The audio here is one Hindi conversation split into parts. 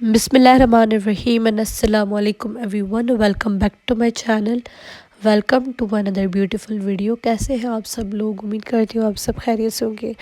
बिस्मिल्लाहिर्रहमानिर्रहीम एंड अस्सलाम वालेकुम everyone. Welcome back to my channel. Welcome to another beautiful video. कैसे हैं आप सब लोग? उम्मीद करती हूँ आप सब खैरियत से होंगे।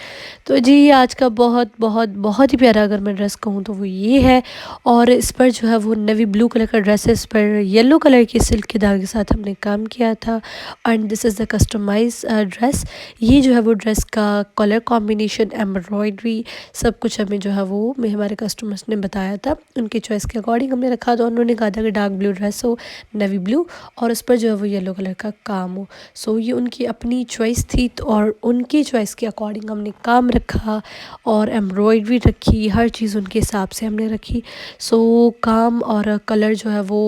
तो जी आज का बहुत बहुत बहुत ही प्यारा अगर मैं ड्रेस कहूँ तो वो ये है। और इस पर जो है वो नेवी ब्लू कलर का ड्रेस है। इस पर येलो कलर की सिल्क के धागे के साथ हमने काम किया था। And this is the customise dress. ये जो है वो ड्रेस का कलर कॉम्बिनेशन, एम्ब्रॉयडरी, सब कुछ हमें जो है वो हमारे कस्टमर्स ने बताया था। उनकी चॉइस के अकॉर्डिंग हमने रखा था। उन्होंने कहा था कि डार्क ब्लू ड्रेस हो, नेवी ब्लू, और उस पर जो है वो येलो कलर का काम हो। सो ये उनकी अपनी चॉइस थी और उनकी चॉइस के अकॉर्डिंग हमने काम रखा और एम्ब्रॉयडरी रखी। हर चीज़ उनके हिसाब से हमने रखी। सो काम और कलर जो है वो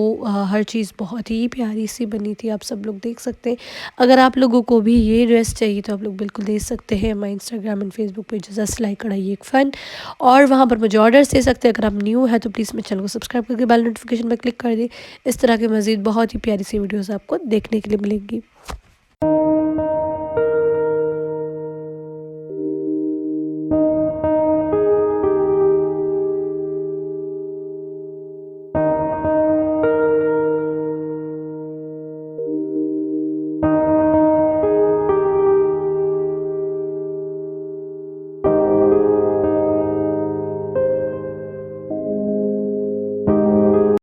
हर चीज़ बहुत ही प्यारी सी बनी थी। आप सब लोग देख सकते हैं। अगर आप लोगों को भी ये ड्रेस चाहिए तो आप लोग बिल्कुल देख सकते हैं। हमारे Instagram and Facebook page just सिलाई कढ़ाई एक फ़न, और वहाँ पर मुझे ऑर्डर्स दे सकते हैं। अगर आप न्यू है तो प्लीज़ मेरे चैनल को सब्सक्राइब करके बेल नोटिफिकेशन पर क्लिक कर दें। इस तरह के मज़ीद बहुत ही प्यारी सी वीडियोस आपको देखने के लिए मिलेंगी।